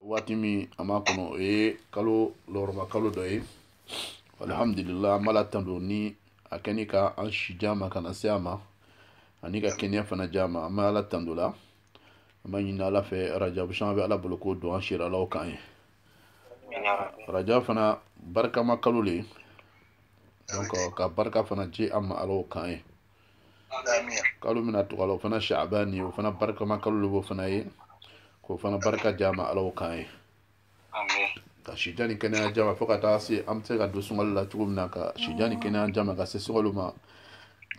watimi amakono kalo lorma kalo doye alhamdulillah mala tando ni akenika an shijama kana siama anika kenya fana jama mala tando la amanyina la fe rajab shambe ala boloko do an shira law kan rajab fana barka ma kalo le donc ka barka fana ji amma alo kan kalo mina to kalo fana sha'bani o fana barka ma kalo le fana ko fana barka jama alo kan ka shijani kena jama foka ta si amte ga dusungal la tugumna ka shijani kena jama ka se sogoluma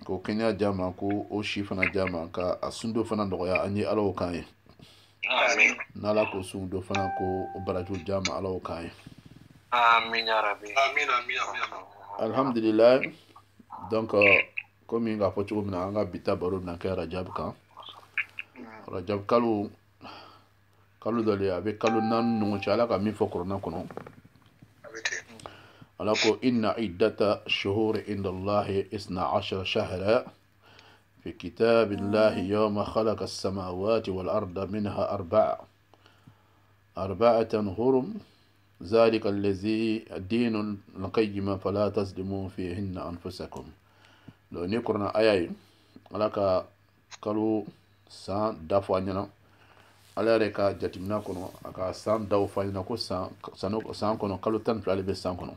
ko kenya jama ko o shi fana jama ka asundo fana doya anyi alo kan amin nala ko sundo fana ko baraju jama alo kan amin ya rabbi amin amin alhamdulillah donc comme nga fo tugumna nga bita baro na ka rajab kan rajab kalu dole avec kalu nan no chala ka mi fo corona kono alako inna iddata shuhur inda Allah 12 shahra في كتاب الله يوم خلق السماوات والأرض منها أربعة هرم ذلك الذي الدين القيم فلا تظلموا فيهن أنفسكم لو نقرنا آية لك قالوا سان دافعنا ala yɛrɛ ka jateminɛ kɔnɔ a ka san daw fɔ ɲɛna ko san kɔnɔ kalo 12 bɛ san kɔnɔ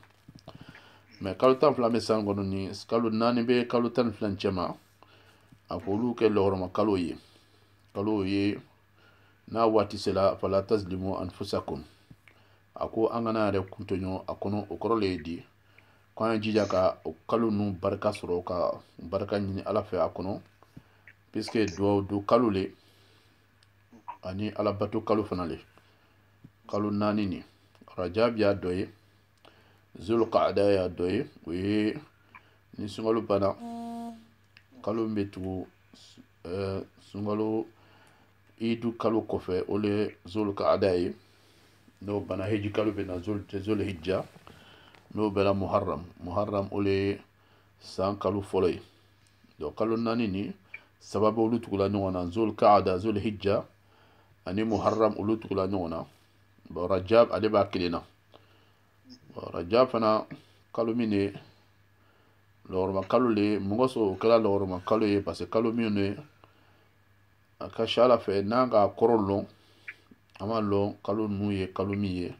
mais kalo 12 bɛ san kɔnɔ ni kalo 4 bɛ kalo 12 cɛ ma a ko olu kɛ lɔgɔrɔma kalo ye n'a waati sera fala tazlimu anfusakum a ko an kana yɛrɛ kuntɔɲɔ a kɔnɔ o kɔrɔ le ye di ko an ye jija ka o kalo ninnu barika sɔrɔ ka barika ɲini ala fɛ a kɔnɔ puisque duwawu do kalo le ani alabato kalo fana le kalo 4 ni rajab ya doye zulqa'da ya doye o ye ni sunkalo bana kalo min bɛ tugu sunkalo idu kalo kɔfɛ o le zulqa'da ye n'o bana heji kalo bɛ na zulhijja n'o bɛla muharram o le san kalo fɔlɔ ye donc kalo 4 ni sababu olu tugula ɲɔgɔn na zulqa'da zulhijja ani muharram olu tugula ɲɔgɔn na bon rajab ale b'a kelen na bon rajab fana kalo min ye lɔgɔrɔma kalo le mɔgɔ sɔrɔ o kɛra lɔgɔrɔma kalo ye parce que kalo min ye a ka ca ala fɛ n'an ka kɔrɔ lɔn an b'a lɔn kalo ninnu ye kalo min ye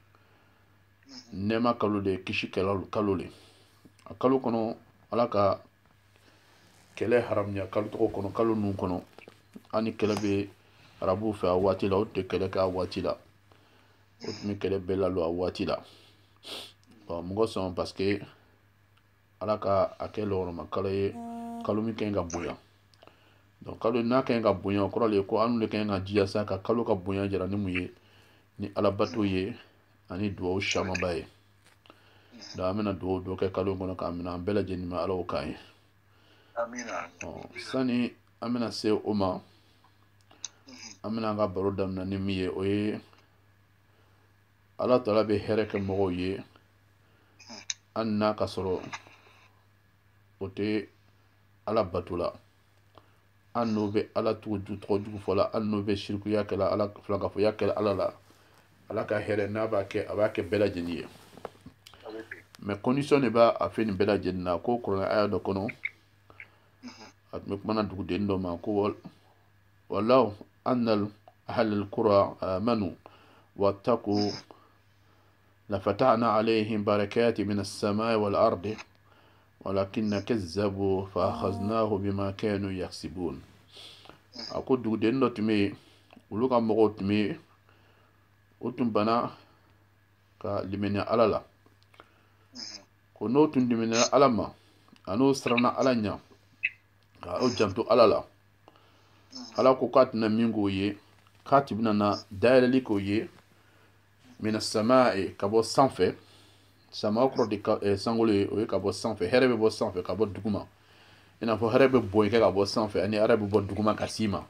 nɛɛma kalo de kisi kalo le a kalo kɔnɔ ala ka kɛlɛ haramuya kalo tɔgɔ kɔnɔ kalo ninnu kɔnɔ ani kɛlɛ bɛ arabu fɛ a waati la o tɛ kɛlɛ kɛ a waati la o tun bɛ kɛlɛ bɛɛ lalɔ a waati la bon mɔgɔ sɔn parce que ala ka a kɛ lɔgɔrɔma kalo ye kalo min kɛn ka bonya donc kalo n'a kɛn ka bonya o kɔrɔ le ko an de kɛn ka jija sa ka kalo ka bonya jira ni mun ye ni alabato ye ani duwawu camanba ye donc an bɛna duwawu dɔ kɛ kalo kɔnɔ k'a minɛ an bɛɛ lajɛlen ma ala o kan ye sani an bɛna se o ma an bɛna an ka baro daminɛ ni min ye o ye ala taala bɛ hɛrɛ kɛ mɔgɔw ye hali n'a ka sɔrɔ o tɛ ala bato la hali n'o bɛ ala tɔgɔ jugu fɔ la hali n'o bɛ sirikuya kɛla ala filankafɔya kɛla ala la ala ka hɛrɛ n'a b'a kɛ a b'a kɛ bɛɛ lajɛlen ye mais condition de b'a a fɛ nin bɛɛ lajɛlen na ko kuranɛ aya dɔ kɔnɔ a tun bɛ kumana duguden dɔ ma ko walaw أن أهل القرى آمنوا واتقوا لفتحنا عليهم بركات من السماء والأرض ولكن كذبوا فأخذناه بما كانوا يكسبون أقول دودين دو تمي ولوكا مغو تمي وتم بنا كلمني على لا كنو تندمني على ما أنو سرنا على نيا أو جمتو على لا ala ko k'a tɛna min k'o ye k'a tɛ bɛna na dayɛlɛli k'o ye mina samaa'i ka bɔ sanfɛ sama kɔrɔ de sankolo ye o ye ka bɔ sanfɛ hɛrɛ bɛ bɔ sanfɛ ka bɔ duguma i n'a fɔ hɛrɛ bɛ bonya kɛ ka bɔ sanfɛ ani hɛrɛ bɛ bɔ duguma ka s'i ma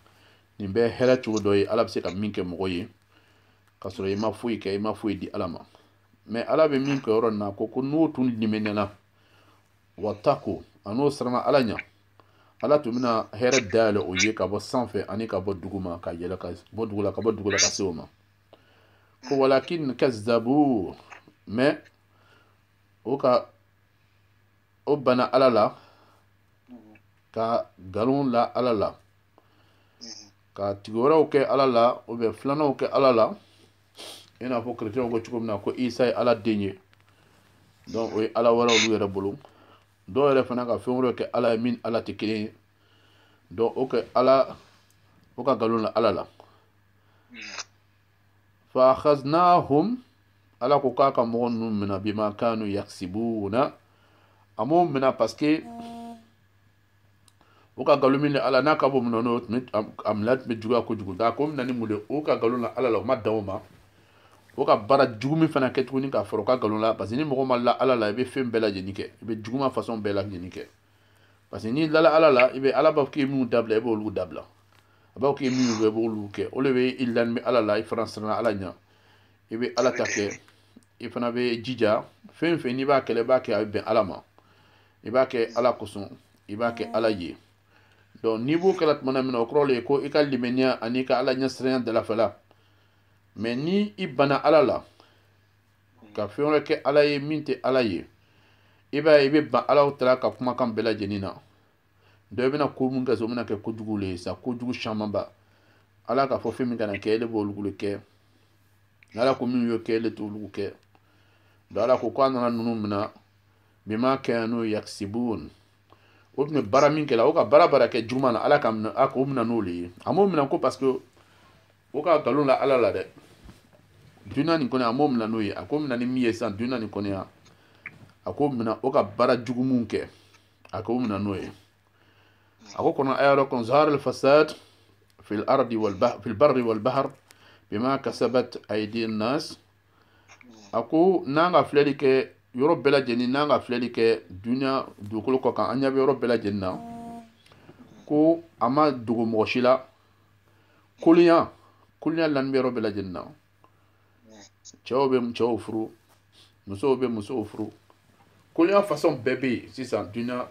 nin bɛɛ hɛrɛ cogo dɔ ye ala bɛ se ka min kɛ mɔgɔ ye ka sɔrɔ i ma foyi kɛ i ma foyi di ala ma mais ala bɛ min kɛ yɔrɔ nin na ko n'o tun limɛnɛna wattaqu a n'o siranna ala ɲɛ ala tun bɛna hɛrɛ dayɛlɛ o ye ka bɔ sanfɛ ani ka bɔ duguma ka yɛlɛ ka bɔ dugu la ka se o ma ko walakin kazzabu mais oka obana alala ka galon la alala ka tigora ke alala o be flana ke alala ina fo chrétien ko cikom na ko isa ala denye donc o ala wara lu yere bulu do yere fana ka fenro ke ala min ala tikini donc o ke ala o ka galon la alala fa khaznahum ala ko ka mo num mina bima kanu yaksibuna amo mina parce que o ka galumin ala na ka bo no amlat be juga ko jugu da ko nani mule o ka galon la ala la ma dawma o ka bara jugumi fana ke tuguni ka foro ka galon la parce que ni mo ma la ala la be fem bela jenike be juguma façon bela jenike parce que ni la ala la ibe ala ba ke mu dabla e bo lu dabla ba ke mu be bo lu ke o le be illan mi ala la france na ala nya ibe ala take e fana be jija fem fe ni ba ke le ba ke be ala ma e ba ke ala kusun e ba ke ala ye donc ni bo kalat manamina okrole ko ikal limenya anika ala nya sren de la fala mais ni ibana ala la ka fiore ke ala ye minte ala ye iba ibe ba ala utara ka kuma kan bela jenina do bena ko mun ga zo mena ke ko dugule sa ko dugu shamamba ala ka fo femi kana ke le bol gule ke ala ko min yo ke le to lu ke do ala ko kana nunu mena bima kanu yaksibun o me bara min ke la o ka bara ke jumana ala kam na ko mena noli amo mena ko parce que o ka galon la ala la de duna ni kone amo mena noyi ako mena ni miye san duna ni kone ako mena o ka bara jugumun ke ako mena noyi ako kono ayaro kon zahar al fasad في الأرض في البر والبحر بما كسبت أيدي الناس أكو نانغا فلالك يوروب بلا جني نانغا فلالك دنيا دوكلو كوكا أنيا بيوروب بلا جنة كو أما دوغو موشيلا كوليا لان بيوروب بلا جنة تشاو بي مشاو فرو مسو بي مسو فرو كوليا فاسون بيبي سيسان دنيا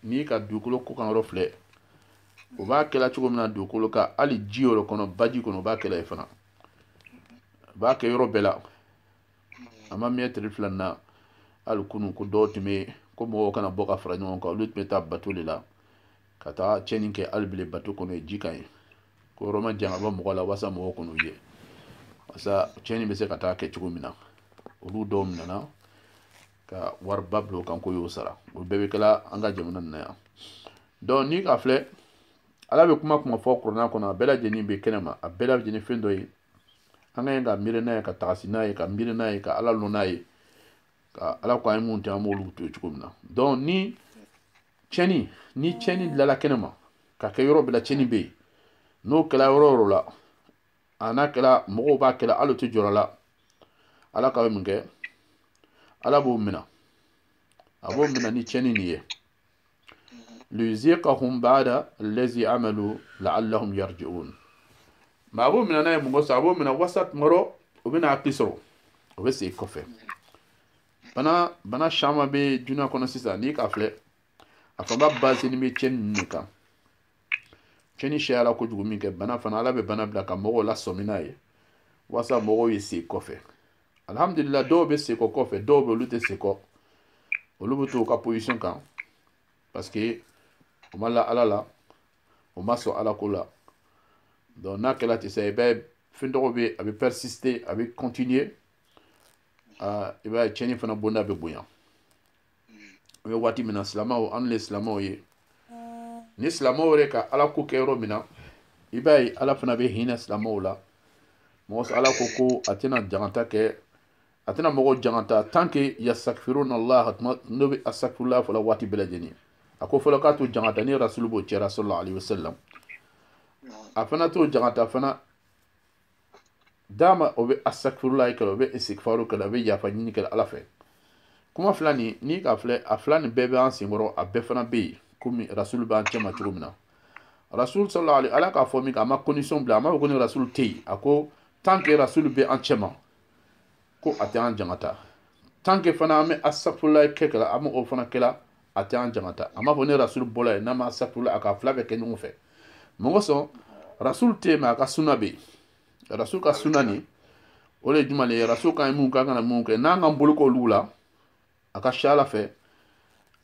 نيكا دوكلو كوكا روفلي o b'a kɛla cogo min na dugukolo ka hali ji yɔrɔ kɔnɔ baji kɔnɔ o b'a kɛla ye fana o b'a kɛ yɔrɔ bɛɛ la a ma mɛtiri fila na hali kunu ko dɔw tun bɛ ko mɔgɔw kana bɔ ka fara ɲɔgɔn kan olu tun bɛ taa bato de la ka taa cɛnni kɛ hali bile bato kɔnɔ ye ji kan ye ko yɔrɔ ma jan ka bɔ mɔgɔ la walasa mɔgɔw kɔnɔ ye walasa cɛnni bɛ se ka taa kɛ cogo min na olu dɔw minɛna ka wariba bila o kan ko y'o sara o bɛɛ bɛ kɛla an ka jamana nin na yan donc ni ka filɛ ala be kuma fɔ kurana kɔnɔ a bɛɛ lajɛlen bɛ kɛnɛ ma a bɛɛ lajɛlen fɛn dɔ ye an ka ɲi ka miiri n'a ye ka tagasi n'a ye ka miiri n'a ye ka ala lɔn n'a ye ka ala ko an ye mun tɛ an b'olu to yen cogo min na donc ni tiɲɛni dilala kɛnɛ ma ka kɛ yɔrɔ bɛɛ la tiɲɛni bɛ yen n'o kɛla yɔrɔ o yɔrɔ la a n'a kɛla mɔgɔw b'a kɛla hali o tɛ jɔrɔ la ala ka bɛ mun kɛ ala b'o minɛ a b'o minɛ ni tiɲɛni nin ye ليذيقهم بعد الذي عملوا لعلهم يرجعون ما ابو من انا مغوس ابو من وسط مرو وبنا قصرو وبس يكفي بنا شاما بي جونا كون سيسا نيك افله افما بازي ني تشن نيكا تشني شيالا كو جومي كه بنا فنا لا بي بنا بلا كمو لا سوميناي واسا مو يسي كفي الحمد لله دو بي سي كفي دو بي لوتي سيكو ولوبتو كا بوزيشن كان parce que o ma la ala la o ma sɔn ala ko la donc n'a kɛla ten sa i b'a ye fɛn dɔgɔ bɛ a bɛ persister a bɛ continuer i b'a ye tiɲɛni fana bonda bɛ bonya o bɛ waati min na silamɛw an le silamɛw ye ni silamɛw yɛrɛ ka ala ko kɛ yɔrɔ min na i b'a ye ala fana bɛ hinɛ silamɛw la mɔgɔ sɔrɔ ala ko a tɛna jangata kɛ a tɛna mɔgɔw jangata tant que yastakfiruna Allah n'o bɛ astakfirullah fɔla waati bɛɛ lajɛlen a ko fɔlɔ k'a to jangata ni rasulu b'o cɛ sallallahu alaihi wasallam a fana to jangata fana dama o bɛ astakfirullah kɛla o bɛ istighfaru kɛla o bɛ yafa ɲini kɛla ala fɛ kuma fila nin ni k'a filɛ a fila nin bɛɛ bɛ an senkɔrɔ a bɛɛ fana bɛ yen komi rasulu b'an cɛ ma cogo min na rasulu sallallahu alaihi ala k'a fɔ min kɛ a ma condition bila a ma fɔ ko ni rasulu tɛ yen a ko tant que rasulu bɛ an cɛ ma ko a tɛ an jangata tant que fana an bɛ astakfirullah kɛ kɛla an bɛ o fana kɛla a tɛ an jangata a m'a fɔ ne rasul bɔla ye n'a ma astakfirullah a ka fila bɛ kɛ ɲɔgɔn fɛ mɔgɔ sɔn rasul tɛ yen mɛ a ka sunna bɛ yen rasul ka sunna nin ole jumale rasul kan mun kan kana mun ke nanga mbulu ko lula aka shala fe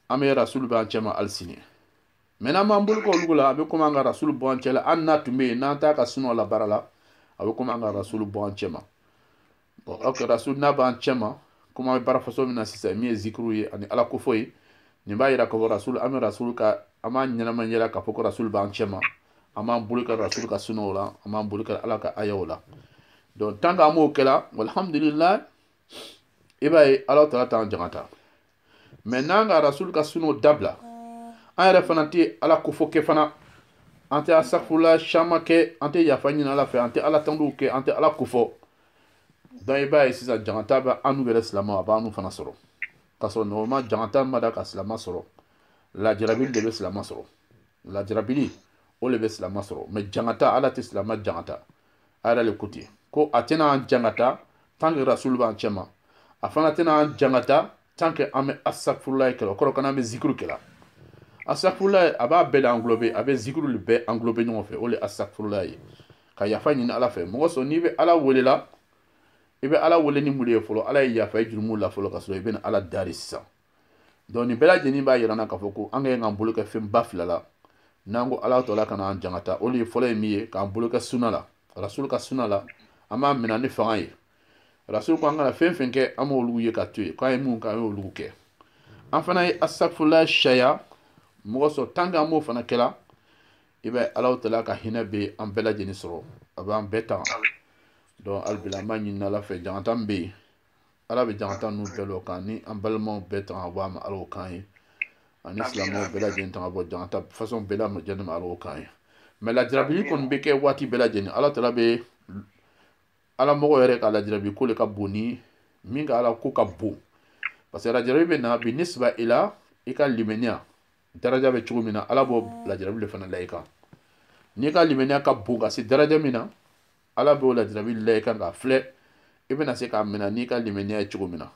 ame rasul ban chema alsini mena mambulu ko lula abe kuma nga rasul bon chela anna tume na ta ka suno la barala abe kuma nga rasul bon chema bon ok rasul na ban chema kuma bara faso mina sisa mi zikru ye ani ala ko foyi ni ba yira ko rasul ame rasul ka ama nyana man yira ka foko rasul ban chema ama mbulu ka rasul ka suno la ama mbulu ka ala ka ayola donc tanga mo kala walhamdulillah ibay ala ta ta jangata maintenant nga rasul ka suno dabla ayre fanati ala ko foke fana ante asafula shamake ante yafani na la fe ante ala tandu ke ante ala ko fo donc ibay sisa jangata ba anu gere islama ba anu fana soro kaso normal jangata mada ka islama soro la jarabil de islama soro la jarabili o le islama soro mais jangata ala te islama jangata ara le kuti ko atena an jangata tangi rasul ban chema afana tena an jangata tanke ame asafula ke ko kana me zikru kela asafula aba bel englober abe zikru le be englober non fait o le asafula ka yafa ni ala fe mo so ni be ala wolela ibe ala wole ni muliye folo ala yafa jurumu la folo kaso ibe ala darissa donc ni bela jeni ba yirana ka foko anga ngambulu ke fem baflala nango ala to la kana an jangata o le folo miye ka ambulu ke sunala rasul ka sunala ama mina ni fangaye rasul ko ngala fen fen ke amo luye ka tuye ko ay mun ka yo luke en fana asafula shaya mo so tanga mo fana kela ibe ala to la ka hinabe an bela jeni soro aba an beta donc albila mani na la fe jangata mbe ala be jangata nu belo kan ni an balmo beta wa ma alo kan en islamo bela jeni tan abo jangata façon bela mo jeni ma alo kan mais la drabili kon be ke wati bela jeni ala to la be ala mogo yere ka la jarabi ko le ka boni minga ala ko ka bo parce que la jarabi be na bi nisba ila ika limenia daraja be chugumina ala bo la jarabi le fana laika ni ka limenia ka bo ga si daraja mina ala bo la jarabi laika ga fle ibena se ka mina ni ka limenia chugumina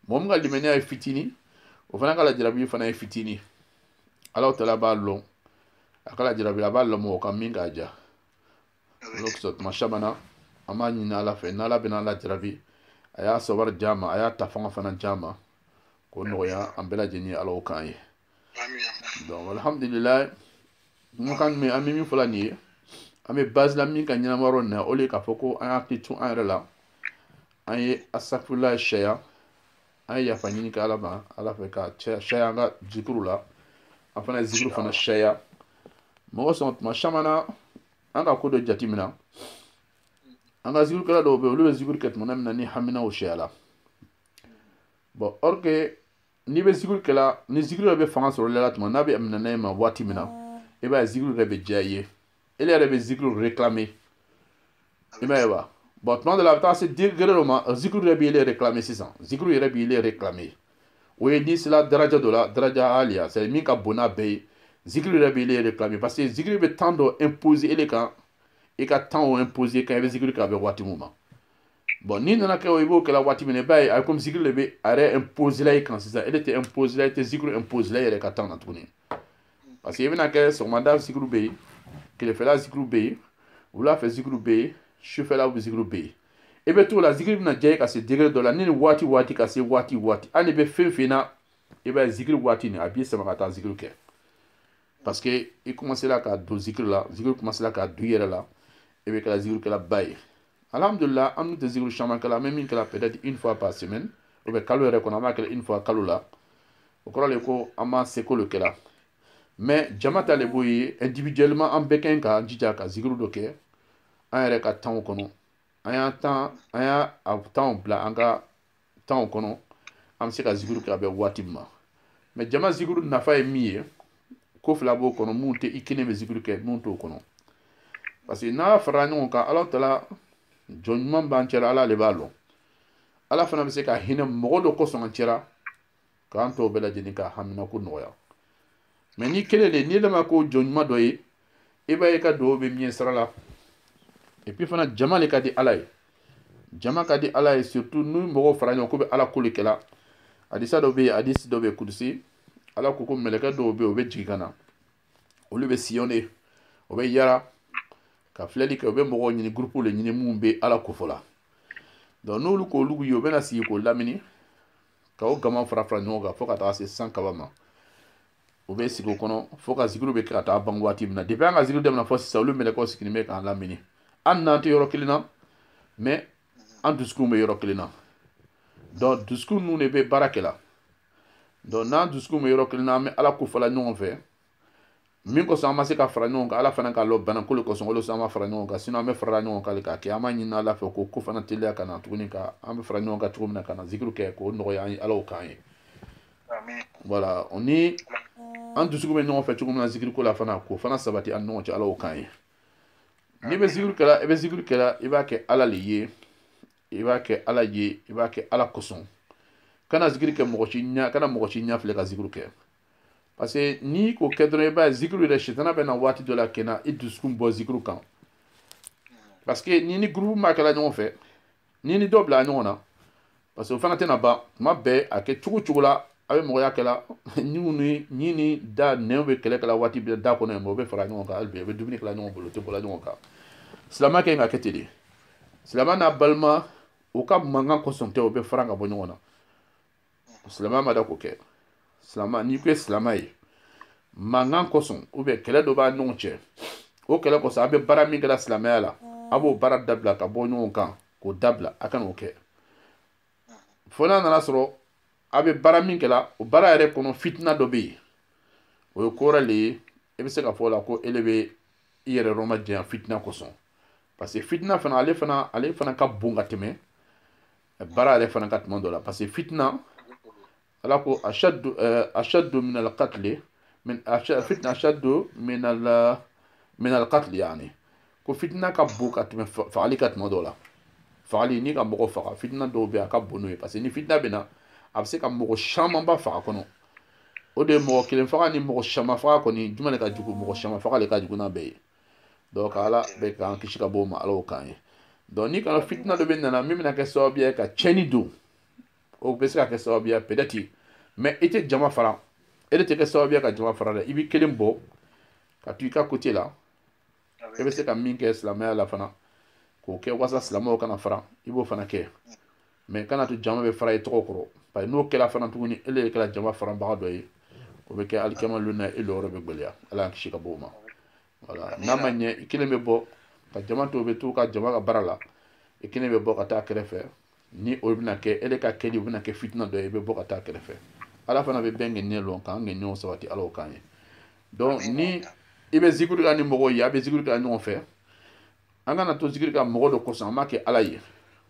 mom ga limenia fitini o fana ka la jarabi fana fitini ala tala ba lo akala jarabi la ba lo mo ka minga ja lokso mashabana ama ni na la fe na la bena la jarabi aya sawar jama aya tafanga fana jama ko no ya ambela jeni alo kan yi donc alhamdulillah mo kan mi ami mi fulani ami base la mi kan nyana maro na ole ka foko aya titu an rela ay asafula shaya ay ya fanyini ka alaba ala fe ka shaya nga zikru la afana zikru fana shaya mo so ma shamana anga ko do jatimina anga zikru kala do be olu zikru ket monam na ni hamina o shala bon orke ni be zikru kala ni zikru be fanga so lela tuma na be amna na ma wati mina e ba zikru be jaye ele be zikru réclamer e ba ba bon tuma de la temps c'est dire ma zikru be il est réclamer 600 zikru be il est réclamer oui ni cela daraja do la daraja alia c'est min ka bona be zikru be il est réclamer parce que zikru be tando imposer ele kan et ka temps imposé quand il y zikru ka be wati muma bon ni nana ka ibo kala wati mene bay ay comme zikru le be are imposé là quand c'est ça elle était imposé là était zikru imposé là il ka temps na tourner parce que even ka sur mandat zikru be que le fait la zikru be ou la fait zikru be je fais la zikru be et be tout la zikru na jay ka se degré de la ni wati ka se wati ani be fena et be zikru wati ni abi sama ka ta zikru ke parce que il commence là ka do zikru commence là ka do yere là et bien que la zikru que la baille alhamdulillah on nous zikru chama que la même que la peut-être une fois par semaine ou bien kalo reconnaît que une fois kalo là au croire le ko ama seko le kela mais jamata le boyi individuellement en bekin ka jija ka zikru do ke an yere ka temps kono aya temps bla anga temps kono am se ka zikru ka be watimma mais jama zikru nafa e miye ko flabo kono munte ikine me zikru ke munto kono parce que na fara ɲɔgɔn kan ala tala jɔn ɲuman b'an cɛla ala le b'a lɔn ala fana bɛ se ka hinɛ mɔgɔ dɔ kosɔn an cɛla k'an tɔw bɛɛ lajɛlen ka hamina ko nɔgɔya mais ni kelen de n'i lamɛn ko jɔn ɲuman dɔ ye i b'a ye ka dugawu bɛ miɲɛ sira la et puis fana jama le ka di ala ye jama ka di ala ye surtout ni mɔgɔw fara ɲɔgɔn ko bɛ ala ko le kɛla hadisa dɔ bɛ yen hadisi dɔ bɛ kurusi ala ko mɛlɛkɛ dɔw bɛ yen o bɛ jigin ka na olu bɛ sillonner o bɛ yara ka filɛli kɛ o bɛ mɔgɔw ɲini groupe le ɲini mun bɛ ala ko fɔ la donc n'olu ko olu yo bena sigi ko lamini ka o gama fara fara ɲɔgɔn kan fo ka taa se 100 kaba ma o bɛ sigi o kɔnɔ fo ka zikiru bɛ kɛ ka taa ban waati min na depuis an ka zikiru daminɛ fɔ sisan olu mɛlɛkɛw sigilen bɛ k'an lamini an n'an tɛ yɔrɔ kelen na mais an dusukun bɛ yɔrɔ kelen na donc dusukun ninnu de bɛ baara kɛ la donc n'an dusukun bɛ yɔrɔ kelen na an bɛ ala ko fɔla ɲɔgɔn fɛ min kosɔn an ma se ka fara ɲɔgɔn kan ala fana k'a lɔ bana ko de kosɔn olu an ma fara ɲɔgɔn kan sinon an bɛ fara ɲɔgɔn kan k'a kɛ an b'a ɲini ala fɛ ko fana teliya ka na tuguni ka an bɛ fara ɲɔgɔn kan cogo min na ka na zikiru kɛ k'o nɔgɔya an ye ala o k'an ye voilà on ni an dusukun bɛ ɲɔgɔn fɛ cogo min na zikiri ko la fana k'o fana sabati an ni ɲɔgɔn cɛ ala o k'an ye n'i bɛ zikiri kɛla i bɛ zikiri kɛla i b'a kɛ ala le ye i b'a kɛ ala ye i b'a kɛ ala kosɔn kana zikiri kɛ mɔgɔ si ɲa kana mɔgɔ si ɲa filɛ ka zikiri kɛ parce que n'i k'o kɛ dɔrɔn i b'a ye zikiri yɛrɛ sitana bɛ na waati dɔ la kɛ na i dusukun bɔ zikiri kan parce que ni groupe ma kɛla ɲɔgɔn fɛ ni dɔ bila ɲɔgɔn na parce que o fana tɛna ban tuma bɛɛ a kɛ cogo cogo la a bɛ mɔgɔya kɛla ni da nɛɛw bɛ kɛlɛ kɛla waati bɛɛ da kɔnɔ yen o bɛ fara ɲɔgɔn kan hali bi a bɛ dumuni kɛla ɲɔgɔn bolo o tɛ bɔla ɲɔgɔn kan silamɛ kɛ ka kɛ ten de silamɛ n'a balima o ka mankan kosɔn tɛ o bɛ fara ka bɔ ɲɔgɔn na silamɛ ma da k'o kɛ silamɛ n'i ko ye silamɛ ye mankan kosɔn ou bien kɛlɛ dɔ b'a ɲɔgɔn cɛ o kɛlɛ kosɔn a bɛ baara min kɛla silamɛya la a b'o baara dabila ka bɔ ɲɔgɔn kan k'o dabila a kana o kɛ fo n'a nana sɔrɔ a bɛ baara min kɛla o baara yɛrɛ kɔnɔ fitina dɔ bɛ yen o ye ko wɛrɛ le ye e bɛ se ka fɔ o la ko ele bɛ i yɛrɛ yɔrɔ ma janya fitina kosɔn parce que fitina fana ale fana ka bon ka tɛmɛ baara yɛrɛ fana ka tɛmɛ dɔ la parce que fitina ala ko ashaddu min al-qatl fitna ashaddu min al-qatl yani ko fitina ka bon ka tɛmɛ fagali ka tɛmɛ dɔ la fagali ni ka mɔgɔ faga fitina dɔw bɛ a ka bon n'o ye parce que ni fitina bɛ na a bɛ se ka mɔgɔ caman ba faga kɔnɔ o de ye mɔgɔ kelen faga ni mɔgɔ caman faga kɔni jumɛn de ka jugu mɔgɔ caman faga de ka jugu n'a bɛɛ ye donc ala bɛ k'an kisi ka bɔ o ma ala o k'an ye donc ni kana fitina dɔ bɛ nana min bɛna kɛ sababu ye ka tiɲɛni don o bɛ se ka kɛ sababu ye peut-être mais i tɛ jama fara e de tɛ kɛ sababu ye ka jama fara dɛ i bɛ kelen bɔ ka to i ka côté la e bɛ se ka min kɛ silamɛya la fana k'o kɛ walasa silamɛw kana fara i b'o fana kɛ mais kana to jama bɛ fara i tɔgɔ kɔrɔ parce que n'o kɛla fana tuguni ele de kɛla jama farabaga dɔ ye o bɛ kɛ alikama lon na e yɔrɔ bɛ gɛlɛya ala y'an kisi ka bɔ o ma voilà n'a ma ɲɛ i kelen bɛ bɔ ka jama to bɛ to ka jama ka baara la i kelen bɛ bɔ ka taa kɛrɛfɛ ni o bɛna kɛ ele ka kɛli o bɛna kɛ fitina dɔ ye i bɛ bɔ ka taa kɛrɛfɛ ala fana bɛ bɛn ŋɛniɲɛ lɔn k'an ŋɛniɲɛw sabati ala o k'an ye donc ni i bɛ zikiri kɛ ni mɔgɔw ye a bɛ zikiri kɛ ɲɔgɔn fɛ an kana to zikiri ka mɔgɔ dɔ kosɔn an b'a kɛ ala ye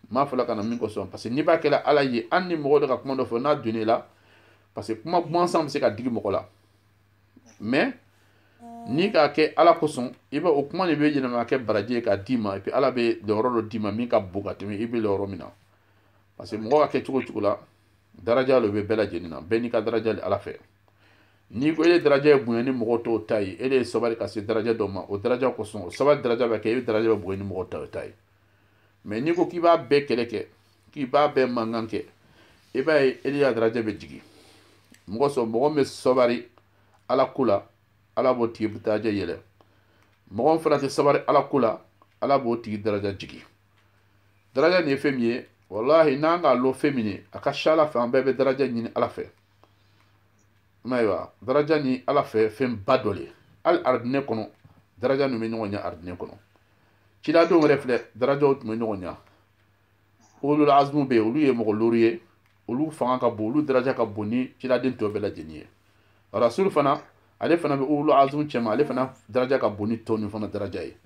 m'a fɔla kana min kosɔn parce que n'i b'a kɛla ala ye an ni mɔgɔ dɔ ka kuma dɔ fɔ n'a donn'i la parce que kuma gansan bɛ se ka digi mɔgɔ la mais n'i k'a kɛ ala kosɔn i bɛ o kuma de bɛ yɛlɛma kɛ baraji ye k'a d'i ma et puis ala bɛ yɔrɔ dɔ d'i ma min ka bon ka tɛmɛ i bɛ yɔrɔ min na parce que mɔgɔ ka kɛ cogo cogo la daraja lo bɛ bɛɛ lajɛlen na bɛɛ n'i ka daraja le ala fɛ n'i ko e ye daraja ye bonya ni mɔgɔ tɔw ta ye e de ye sabali ka se daraja dɔ ma o daraja kosɔn o sabali daraja bɛ kɛ e bɛ daraja bɛ bonya ni mɔgɔ tɔw ta ye mais n'i ko k'i b'a bɛɛ kɛlɛ kɛ k'i b'a bɛɛ mankan kɛ i b'a ye e de ka daraja bɛ jigin mɔgɔ min bɛ sabari ala ko la ala b'o tigi daraja yɛlɛ mɔgɔ min fana tɛ sabari ala ko la ala b'o tigi daraja jigin daraja nin ye fɛn min ye wallahi n'an k'a lɔn fɛn min ye a ka ca ala fɛ an bɛɛ bɛ daraja ɲini ala fɛ ayiwa daraja ni ala fɛ fɛn ba dɔ le hali aridinɛ kɔnɔ daraja ninnu bɛ ɲɔgɔn ɲɛ aridinɛ kɔnɔ ciladenw yɛrɛ filɛ darajaw tun bɛ ɲɔgɔn ɲɛ ulul azmu bɛ yen olu ye mɔgɔ lori ye olu fanga ka bon olu daraja ka bon ni ciladen tɔw bɛɛ lajɛlen ye rasul fana ale fana bɛ ulul azmu cɛma ale fana daraja ka bon ni tɔw ni fana daraja ye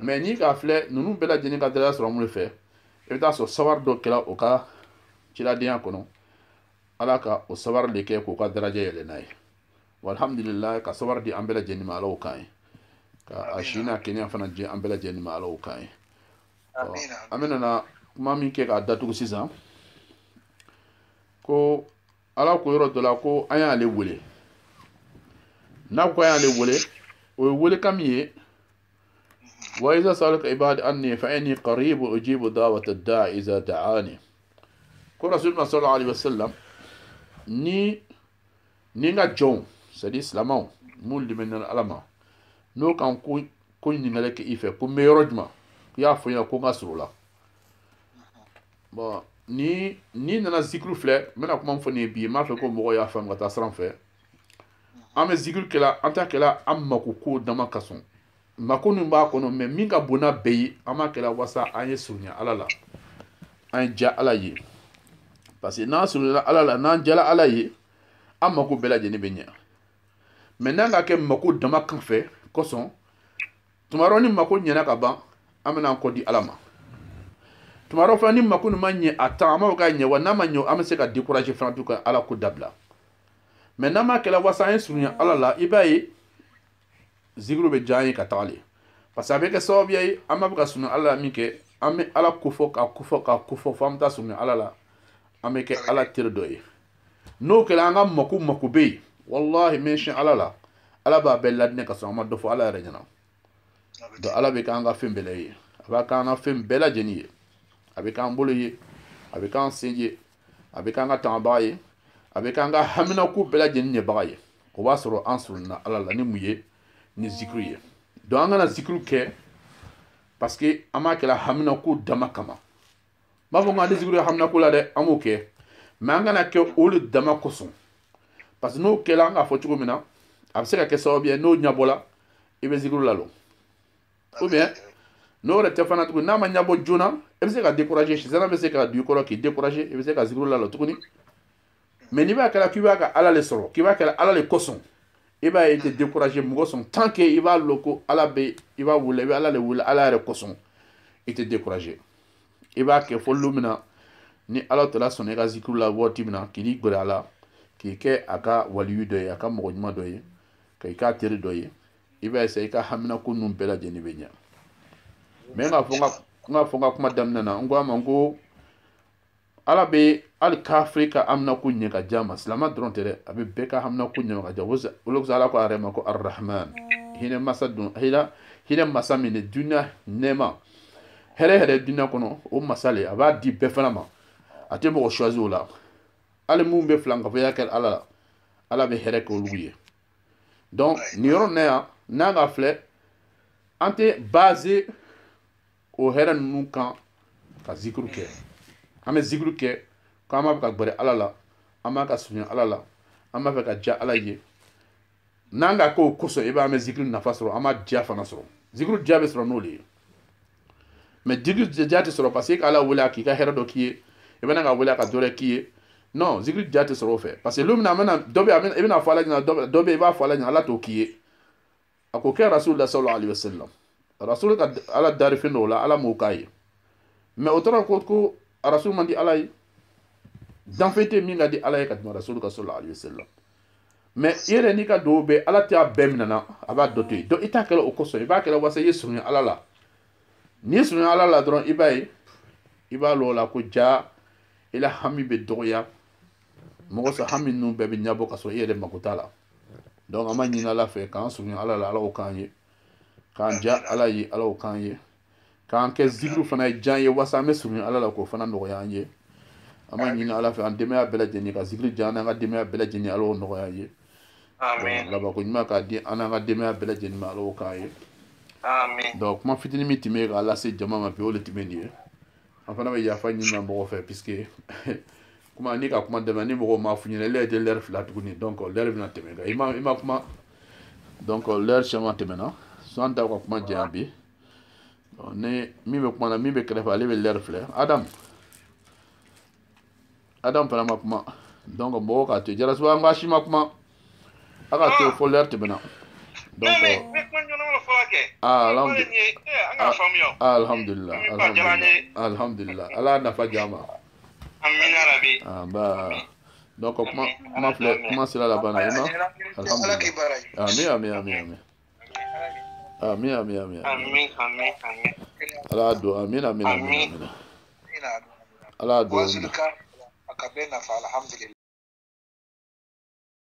mais n'i k'a filɛ ninnu bɛɛ lajɛlen ka daraja sɔrɔ mun fɛ i bɛ taa sɔrɔ sabari dɔ kɛra o ka ciladenya kɔnɔ ala ka o sabari de kɛ k'o ka daraja yɛlɛ n'a ye walhamdulillah ka sabari di an bɛɛ lajɛlen ma ala o kan ye ka a si n'a kɛnɛya fana di an bɛɛ lajɛlen ma ala o kan ye an bɛna na kuma min kɛ k'a datugu sisan ko ala ko yɔrɔ dɔ la ko an y'ale wele n'a ko an y'ale wele o ye welekan min ye wa iza salaka ibadi anni fa inni qaribu ujibu da'wata da'i iza da'ani ko rasulullah sallallahu alaihi wasallam ni nga jɔnw c'est à dire silamɛw mun limɛnna ala ma n'o kan ko ɲininkali kɛ i fɛ ko n bɛ yɔrɔ jumɛn i y'a fɔ n ɲɛna ko n ka surun o la bon ni nana zikru flɛ mena kuma fɔ ne bi m'a fɛ ko mɔgɔ y'a faamu ka taa siran fɛ an bɛ zikru kɛla an ta kɛla an mako ko dama ka sɔn mako min b'a kɔnɔ mais min ka bon n'a bɛɛ ye an b'a kɛla wasa an ye surunya ala la an ye diya ala ye parce que n'an surunyana ala la n'an diyala ala ye an mako bɛɛ lajɛlen bɛ ɲɛ mais n'an ka kɛ mako dama kan fɛ kosɔn tuma dɔ ni mako ɲɛna ka ban an bɛna an kɔ di ala ma tuma dɔ fana ni mako nin ma ɲɛ a tan an b'a fɔ k'a ɲɛ wa n'a ma ɲɛ an bɛ se ka décourager fana to ka ala ko dabila mais n'an m'a kɛla wasa an ye surunya ala la i b'a ye zikru bɛ diya an ye ka tagale parce que a bɛ kɛ sababuya ye an b'a fɛ ka surunya ala la min kɛ an bɛ ala kofɔ ka kofɔ ka kofɔ fo an bɛ taa surunya ala la an bɛ kɛ ala teri dɔ ye n'o kɛla an ka mako bɛ yen wallahi min siyɛn ala la ala b'a bɛɛ ladinɛ ka sɔrɔ an ma dɔ fɔ ala yɛrɛ ɲɛna donc ala bɛ k'an ka fɛn bɛɛ la ye a b'a k'an ka fɛn bɛɛ lajɛlen ye a bɛ k'an bolo ye a bɛ k'an sen ye a bɛ k'an ka tangabaga ye a bɛ k'an ka haminako bɛɛ lajɛlen ɲɛbaga ye o b'a sɔrɔ an surunyana ala la ni mun ye ni zikru ye donc an kana zikru kɛ parce que an b'a kɛla haminako dama kama n b'a fɔ k'an tɛ zikru ye haminako la dɛ an b'o kɛ mais an kana kɛ olu dama kosɔn parce que n'o kɛla an k'a fɔ cogo min na a bɛ se ka kɛ sababu ye n'o ɲɛbɔla i bɛ zikru lalɔ ou bien n'o yɛrɛ tɛ fana tuguni n'a ma ɲɛbɔ joona i bɛ se ka décourager sitana bɛ se ka don i kɔrɔ k'i décourager i bɛ se ka zikru lalɔ tuguni mais n'i b'a kɛla k'i b'a ka ala le sɔrɔ k'i b'a kɛla ala le kosɔn i b'a ye i tɛ décourager mɔgɔ sɔn tant que i b'a lɔn ko ala bɛ i b'a wele i bɛ ala le wele ala yɛrɛ kosɔn i tɛ décourager i b'a kɛ fo don min na ni ala tala sɔnna i ka zikru la waati min na k'i gɛrɛ a la k'i kɛ a ka waliyu dɔ ye a ka mɔgɔ ɲuman dɔ ye k'i k'a teri dɔ ye i b'a essayer i ka haminako ninnu bɛɛ lajɛlen bɛ ɲɛ mais n k'a fɔ n ka kuma daminɛ na n ko a ma n ko ala bɛ hali kafiri ka haminako ɲɛ ka diya ma silamɛ dɔrɔn tɛ dɛ a bɛ bɛɛ ka haminako ɲɛ ka diya o de kosɔn ala ko a yɛrɛ ma ko arrahman hinɛ masa min de duniya nɛɛma hɛrɛ hɛrɛ duniya kɔnɔ o masa le a b'a di bɛɛ fana ma a tɛ mɔgɔ choisir o la hali mun bɛ filan ka fɔ i y'a kɛ ala la ala bɛ hɛrɛ kɛ olu ye donc nin yɔrɔ in na yan n'an ka filɛ an tɛ basé o hɛrɛ ninnu kan ka zikru kɛ an bɛ zikru kɛ k'an b'a fɛ ka gbɛrɛ ala la an b'a ka surunya ala la an b'a fɛ ka diya ala ye n'an ka k'o kosɔn i b'a mɛn zikru nafa sɔrɔ an b'a diya fana sɔrɔ zikru diya bɛ sɔrɔ n'o de ye mais zikru diya tɛ sɔrɔ parce que k'ala wele a k'i ka hɛrɛ dɔ k'i ye i bɛna ka wele a ka dɔ wɛrɛ k'i ye non zikru diya tɛ sɔrɔ o fɛ parce que lu mina dɔ bɛ i bɛna fɔ ala ɲɛna dɔ bɛ i b'a fɔ ala ɲɛna ala t'o k'i ye a ko kɛ rasulullah sallallahu alaihi wasallam rasul ka ala dari fɛn dɔw la ala m'o k'a ye mais o tora ko rasul man di ala ye danfɛn tɛ min ka di ala ye ka tɛmɛ rasul ka sallallahu alaihi wasallam mais i yɛrɛ n'i ka duwawu bɛ ala t'a bɛɛ minɛ a b'a dɔ to yen donc i t'a kɛla o kosɔn i b'a kɛla wasa i ye surunya ala la n'i ye surunya ala la dɔrɔn i b'a ye i b'a lɔ o la ko jaa i la hami bɛ dɔgɔya mɔgɔ sɔrɔ hami ninnu bɛɛ bɛ ɲɛbɔ ka sɔrɔ i yɛrɛ mako t'a la donc an b'a ɲini ala fɛ k'an surunya ala la ala k'o k'an ye k'an diya ala ye ala k'o k'an ye k'an kɛ zikru fana ye diya ye wasa an bɛ surunya ala la k'o fana nɔgɔya an ye an b'a ɲini ala fɛ an denbaya bɛɛ lajɛlen ka zikru diya an n'an ka denbaya bɛɛ lajɛlen ala k'o nɔgɔya an ye labanko ɲuman k'a di an n'an ka denbaya bɛɛ lajɛlen ma ala k'o k'an ye donc kuma fitinin min tun bɛ k'a lase jama ma bi o de tun bɛ nin ye an fana bɛ yafa ɲini na mɔgɔ fɛ puisque kuma ni ka kuma dɛmɛ ni mɔgɔw m'a f'u ɲɛna ele tɛ l'heure fila tuguni donc l'heure bɛna tɛmɛ nka i ma kuma donc l'heure caman tɛmɛna so an t'aw ka kuma jɛya bi ni min bɛ kuma na min bɛ kɛrɛfɛ ale bɛ l'heure filɛ Adam fana ma kuma donc mɔgɔw k'a to yen Jarasu an ka si ma kuma a ka to fo l'heure tɛmɛna donc alhamdulillah ala y'a nafa di an ma donc kuma filɛ kuma sera laban na i ma alhamdulillah amin ala y'a don amin ala y'a don